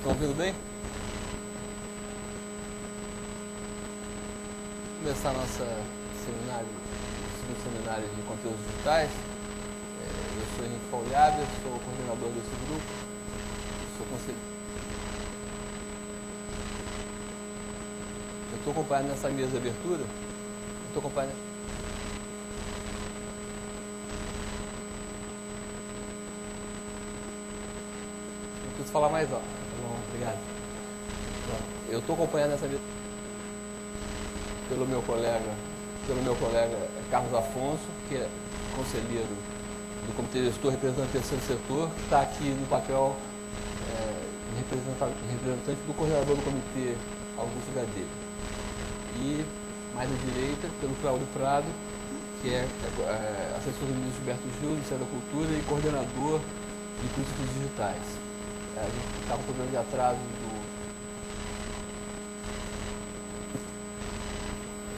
Estão ouvindo bem? Vamos começar nosso segundo seminário de conteúdos digitais. Eu sou Henrique Pauliaga, sou o coordenador desse grupo, sou conselheiro. Eu estou acompanhando nessa mesa de abertura. Estou acompanhando. Não preciso falar mais alto. Obrigado. Eu estou acompanhando essa mesa pelo meu colega Carlos Afonso, que é conselheiro do Comitê Gestor, representante do terceiro setor, que está aqui no papel representante do coordenador do Comitê, Augusto Gadelha. E mais à direita, pelo Cláudio Prado, que é assessor do ministro Gilberto Gil, do Ministério da Cultura e coordenador de políticas digitais. A gente está com problema de atraso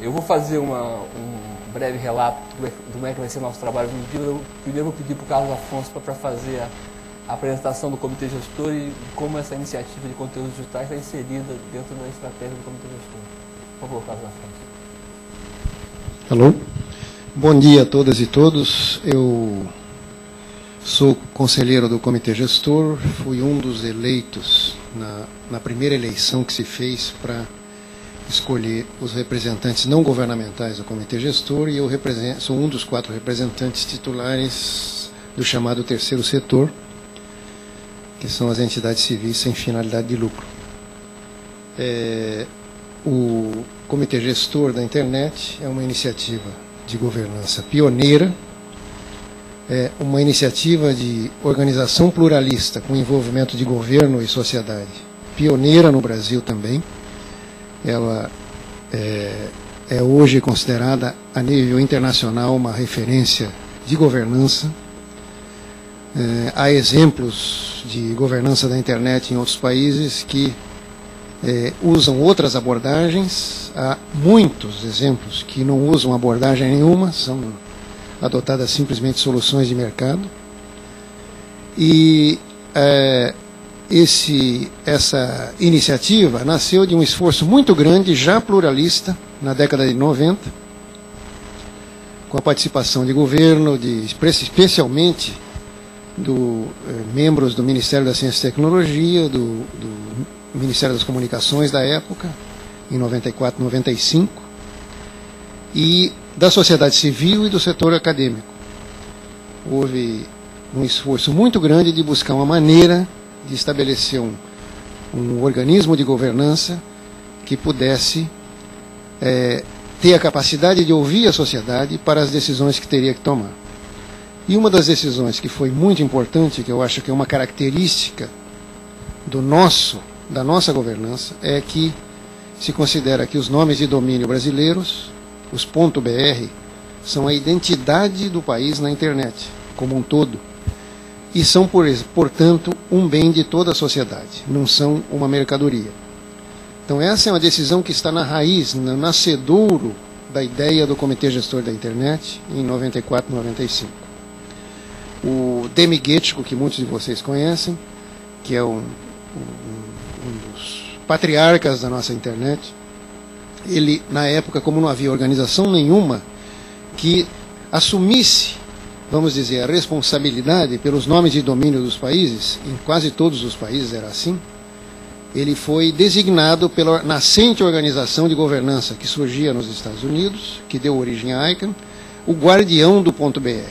Eu vou fazer um breve relato de como é que vai ser nosso trabalho no dia. Eu primeiro vou pedir para o Carlos Afonso para fazer a apresentação do Comitê Gestor e como essa iniciativa de conteúdos digitais está inserida dentro da estratégia do Comitê Gestor. Por favor, Carlos Afonso. Alô? Bom dia a todas e todos. Eu sou conselheiro do Comitê Gestor, fui um dos eleitos na primeira eleição que se fez para escolher os representantes não governamentais do Comitê Gestor, e eu sou um dos 4 representantes titulares do chamado terceiro setor, que são as entidades civis sem finalidade de lucro. O Comitê Gestor da Internet é uma iniciativa de governança pioneira, é uma iniciativa de organização pluralista com envolvimento de governo e sociedade, pioneira no Brasil também. Ela é hoje considerada a nível internacional uma referência de governança. Há exemplos de governança da internet em outros países que usam outras abordagens. Há muitos exemplos que não usam abordagem nenhuma, são adotadas simplesmente soluções de mercado. E essa iniciativa nasceu de um esforço muito grande, já pluralista, na década de 90, com a participação de governo, especialmente membros do Ministério da Ciência e Tecnologia, do Ministério das Comunicações da época, em 94, 95, e da sociedade civil e do setor acadêmico. Houve um esforço muito grande de buscar uma maneira de estabelecer um organismo de governança que pudesse ter a capacidade de ouvir a sociedade para as decisões que teria que tomar. E uma das decisões que foi muito importante, que eu acho que é uma característica da nossa governança, é que se considera que os nomes de domínio brasileiros, os .br, são a identidade do país na internet, como um todo. E são, portanto, um bem de toda a sociedade, não são uma mercadoria. Então essa é uma decisão que está na raiz, no nascedouro da ideia do Comitê Gestor da Internet, em 94, 95. O Demi Getchko, que muitos de vocês conhecem, que é um dos patriarcas da nossa internet, ele, na época, como não havia organização nenhuma que assumisse, vamos dizer, a responsabilidade pelos nomes de domínio dos países, em quase todos os países era assim, ele foi designado pela nascente organização de governança que surgia nos Estados Unidos, que deu origem à ICANN, o guardião do .br.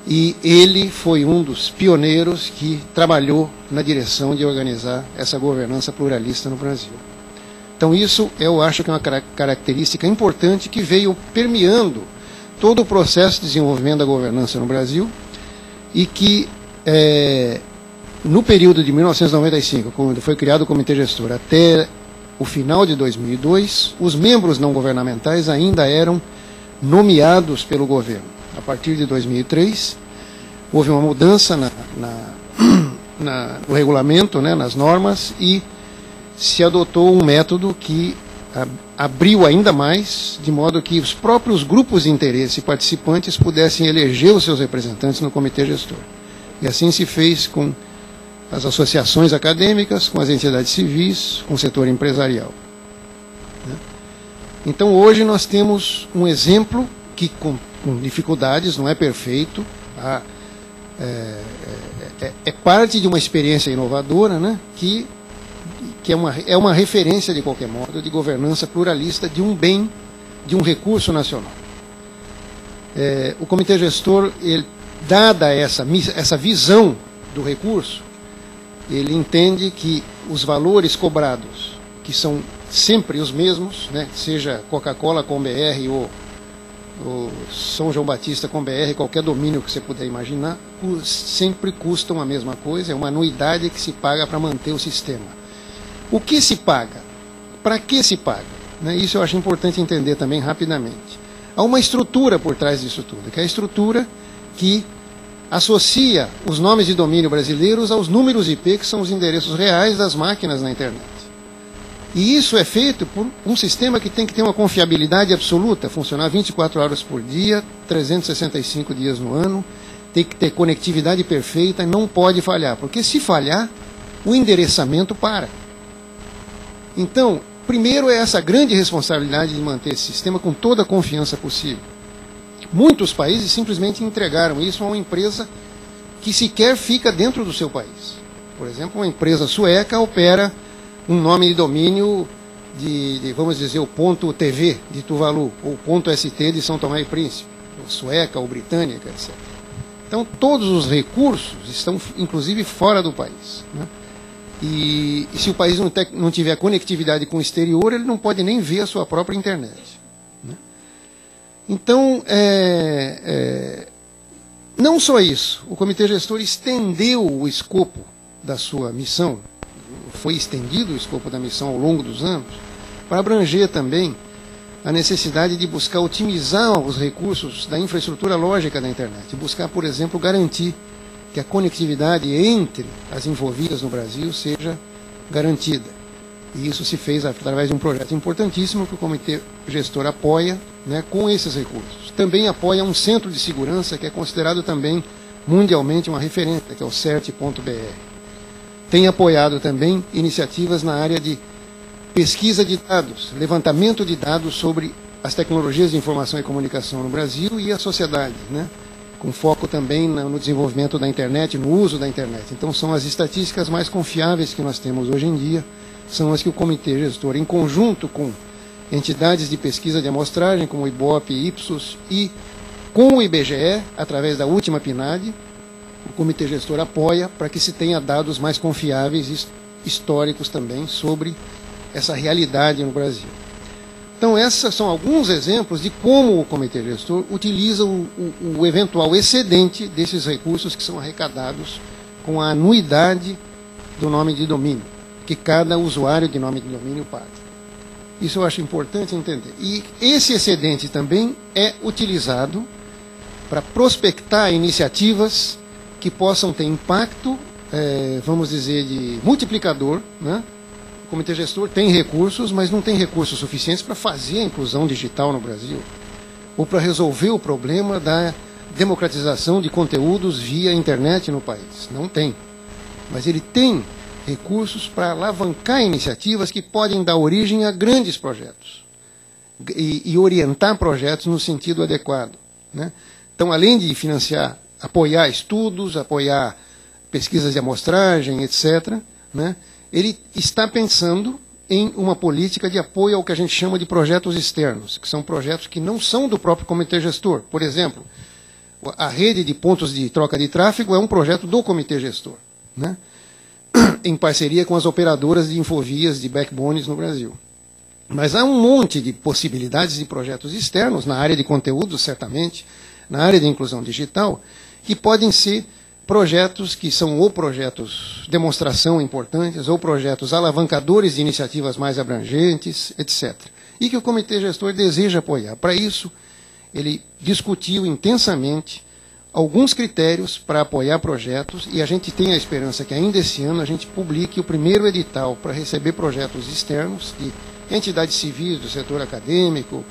E ele foi um dos pioneiros que trabalhou na direção de organizar essa governança pluralista no Brasil. Então isso eu acho que é uma característica importante que veio permeando todo o processo de desenvolvimento da governança no Brasil, e que no período de 1995, quando foi criado o Comitê Gestor, até o final de 2002, os membros não governamentais ainda eram nomeados pelo governo. A partir de 2003, houve uma mudança no regulamento, nas normas, e se adotou um método que abriu ainda mais, de modo que os próprios grupos de interesse participantes pudessem eleger os seus representantes no Comitê Gestor. E assim se fez com as associações acadêmicas, com as entidades civis, com o setor empresarial. Então, hoje nós temos um exemplo que, com dificuldades, não é perfeito, é parte de uma experiência inovadora, né, que é uma referência, de qualquer modo, de governança pluralista de um bem, de um recurso nacional. O comitê gestor, dada essa visão do recurso, ele entende que os valores cobrados, que são sempre os mesmos, né, seja Coca-Cola com BR ou São João Batista com BR, qualquer domínio que você puder imaginar, sempre custam a mesma coisa, é uma anuidade que se paga para manter o sistema. O que se paga? Para que se paga? Né, isso eu acho importante entender também rapidamente. Há uma estrutura por trás disso tudo, que é a estrutura que associa os nomes de domínio brasileiros aos números IP, que são os endereços reais das máquinas na internet. E isso é feito por um sistema que tem que ter uma confiabilidade absoluta, funcionar 24 horas por dia, 365 dias no ano, tem que ter conectividade perfeita e não pode falhar, porque se falhar, o endereçamento para. Então, primeiro é essa grande responsabilidade de manter esse sistema com toda a confiança possível. Muitos países simplesmente entregaram isso a uma empresa que sequer fica dentro do seu país. Por exemplo, uma empresa sueca opera um nome de domínio vamos dizer, o ponto .tv de Tuvalu, ou ponto .st de São Tomé e Príncipe, ou sueca ou britânica, etc. Então, todos os recursos estão, inclusive, fora do país, né? E se o país não tiver conectividade com o exterior, ele não pode nem ver a sua própria internet, né? Então, não só isso, o comitê gestor estendeu o escopo da sua missão, foi estendido o escopo da missão ao longo dos anos, para abranger também a necessidade de buscar otimizar os recursos da infraestrutura lógica da internet, buscar, por exemplo, garantir que a conectividade entre as envolvidas no Brasil seja garantida. E isso se fez através de um projeto importantíssimo que o comitê gestor apoia, né, com esses recursos. Também apoia um centro de segurança que é considerado também mundialmente uma referência, que é o CERT.br. Tem apoiado também iniciativas na área de pesquisa de dados, levantamento de dados sobre as tecnologias de informação e comunicação no Brasil e a sociedade, né, com foco também no desenvolvimento da internet, no uso da internet. Então, são as estatísticas mais confiáveis que nós temos hoje em dia, são as que o comitê gestor, em conjunto com entidades de pesquisa de amostragem, como o IBOP, Ipsos, e com o IBGE, através da última PNAD, o comitê gestor apoia para que se tenha dados mais confiáveis e históricos também sobre essa realidade no Brasil. Então, esses são alguns exemplos de como o comitê gestor utiliza o eventual excedente desses recursos que são arrecadados com a anuidade do nome de domínio, que cada usuário de nome de domínio paga. Isso eu acho importante entender. E esse excedente também é utilizado para prospectar iniciativas que possam ter impacto, vamos dizer, de multiplicador, né? O comitê gestor tem recursos, mas não tem recursos suficientes para fazer a inclusão digital no Brasil, ou para resolver o problema da democratização de conteúdos via internet no país. Não tem. Mas ele tem recursos para alavancar iniciativas que podem dar origem a grandes projetos e orientar projetos no sentido adequado, né? Então, além de financiar, apoiar estudos, apoiar pesquisas de amostragem, etc., né, ele está pensando em uma política de apoio ao que a gente chama de projetos externos, que são projetos que não são do próprio comitê gestor. Por exemplo, a rede de pontos de troca de tráfego é um projeto do comitê gestor, né, em parceria com as operadoras de infovias de backbones no Brasil. Mas há um monte de possibilidades de projetos externos, na área de conteúdo, certamente, na área de inclusão digital, que podem ser projetos que são ou projetos de demonstração importantes, ou projetos alavancadores de iniciativas mais abrangentes, etc. E que o comitê gestor deseja apoiar. Para isso, ele discutiu intensamente alguns critérios para apoiar projetos, e a gente tem a esperança que ainda esse ano a gente publique o primeiro edital para receber projetos externos de entidades civis do setor acadêmico,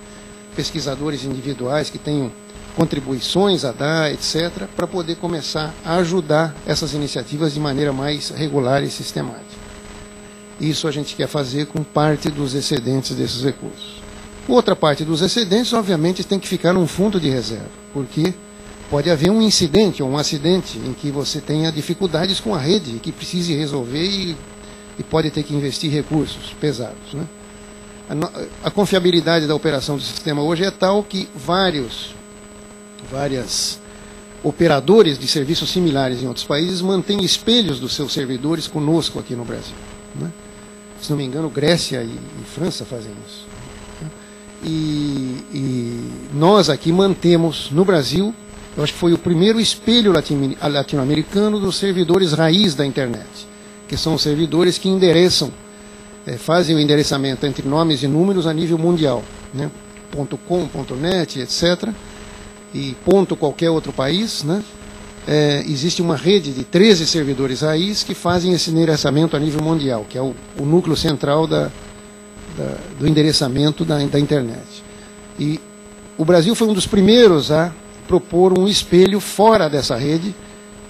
pesquisadores individuais que tenham contribuições a dar, etc., para poder começar a ajudar essas iniciativas de maneira mais regular e sistemática. Isso a gente quer fazer com parte dos excedentes desses recursos. Outra parte dos excedentes, obviamente, tem que ficar num fundo de reserva, porque pode haver um incidente ou um acidente em que você tenha dificuldades com a rede, que precise resolver e pode ter que investir recursos pesados, né? A confiabilidade da operação do sistema hoje é tal que vários operadores de serviços similares em outros países mantêm espelhos dos seus servidores conosco aqui no Brasil, né? Se não me engano, Grécia e França fazem isso. E nós aqui mantemos no Brasil, eu acho que foi o primeiro espelho latino-americano dos servidores raiz da internet, que são os servidores que endereçam, fazem o endereçamento entre nomes e números a nível mundial, né? .com, .net, etc., e qualquer outro país, né? Existe uma rede de 13 servidores raiz que fazem esse endereçamento a nível mundial, que é o núcleo central do endereçamento da internet. E o Brasil foi um dos primeiros a propor um espelho fora dessa rede,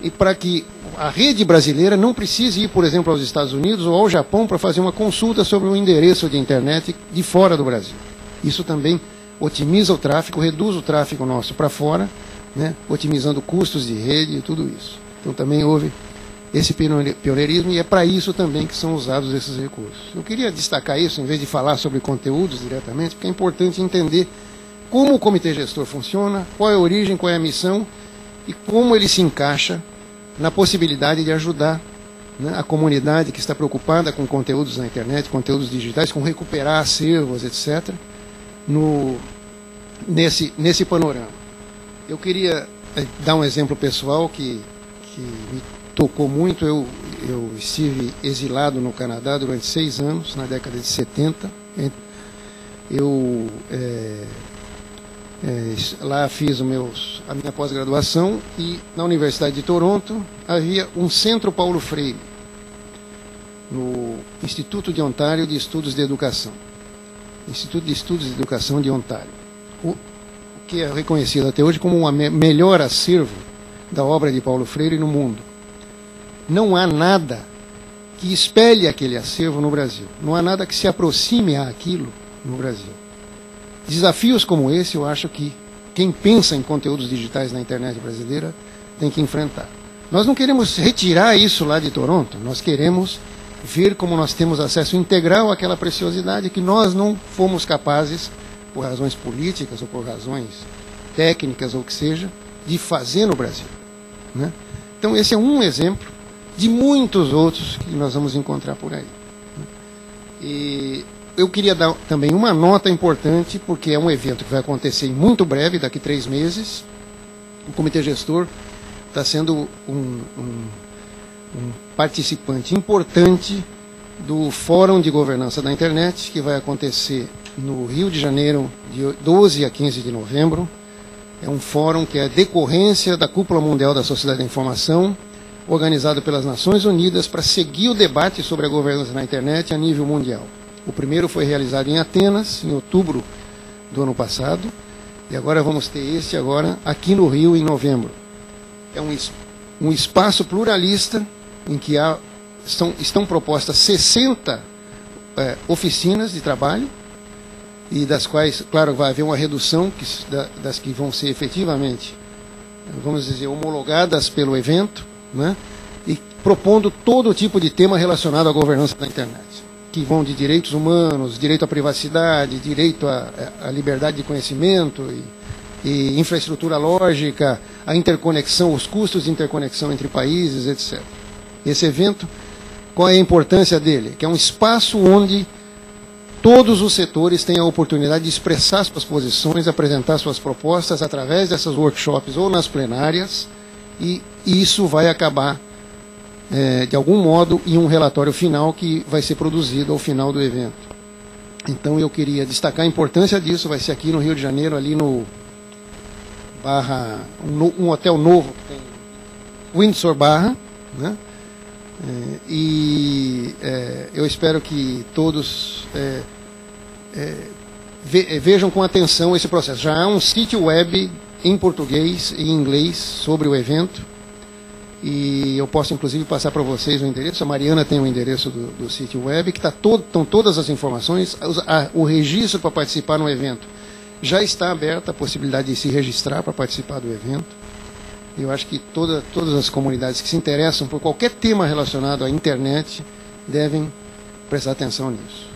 e para que a rede brasileira não precise ir, por exemplo, aos Estados Unidos ou ao Japão para fazer uma consulta sobre um endereço de internet de fora do Brasil. Isso também otimiza o tráfego, reduz o tráfego nosso para fora, né, otimizando custos de rede e tudo isso. Então também houve esse pioneirismo, e é para isso também que são usados esses recursos. Eu queria destacar isso, em vez de falar sobre conteúdos diretamente, porque é importante entender como o comitê gestor funciona, qual é a origem, qual é a missão, e como ele se encaixa na possibilidade de ajudar, né, a comunidade que está preocupada com conteúdos na internet, conteúdos digitais, com recuperar acervos, etc., nesse panorama. Eu queria dar um exemplo pessoal que me tocou muito. Eu estive exilado no Canadá durante 6 anos, na década de 70. Eu lá fiz a minha pós-graduação, e na Universidade de Toronto havia um Centro Paulo Freire, no Instituto de Ontário de Estudos de Educação. Instituto de Estudos de Educação de Ontário, o que é reconhecido até hoje como o melhor acervo da obra de Paulo Freire no mundo. Não há nada que espelhe aquele acervo no Brasil. Não há nada que se aproxime àquilo no Brasil. Desafios como esse, eu acho que quem pensa em conteúdos digitais na internet brasileira tem que enfrentar. Nós não queremos retirar isso lá de Toronto, nós queremos ver como nós temos acesso integral àquela preciosidade que nós não fomos capazes, por razões políticas ou por razões técnicas ou o que seja, de fazer no Brasil, né? Então esse é um exemplo de muitos outros que nós vamos encontrar por aí, né? E eu queria dar também uma nota importante, porque é um evento que vai acontecer em muito breve, daqui 3 meses. O Comitê Gestor está sendo um participante importante do Fórum de Governança da Internet, que vai acontecer no Rio de Janeiro, de 12 a 15 de novembro. É um fórum que é decorrência da Cúpula Mundial da Sociedade da Informação, organizado pelas Nações Unidas para seguir o debate sobre a governança na internet a nível mundial. O primeiro foi realizado em Atenas, em outubro do ano passado, e agora vamos ter esse agora aqui no Rio, em novembro. É um espaço pluralista em que estão propostas 60 oficinas de trabalho, e das quais, claro, vai haver uma redução das que vão ser efetivamente, vamos dizer, homologadas pelo evento, né? E propondo todo tipo de tema relacionado à governança da internet, que vão de direitos humanos, direito à privacidade, direito à liberdade de conhecimento e infraestrutura lógica, a interconexão, os custos de interconexão entre países, etc. Esse evento, qual é a importância dele? Que é um espaço onde todos os setores têm a oportunidade de expressar suas posições, apresentar suas propostas através dessas workshops ou nas plenárias, e isso vai acabar, de algum modo, em um relatório final que vai ser produzido ao final do evento. Então eu queria destacar a importância disso. Vai ser aqui no Rio de Janeiro, ali no um hotel novo que tem, Windsor Barra, né? Eu espero que todos vejam com atenção esse processo. Já há um sítio web em português e em inglês sobre o evento, e eu posso inclusive passar para vocês o endereço. A Mariana tem o endereço do sítio web, que estão todas as informações. O registro para participar no evento já está aberta, a possibilidade de se registrar para participar do evento. Eu acho que todas as comunidades que se interessam por qualquer tema relacionado à internet devem prestar atenção nisso.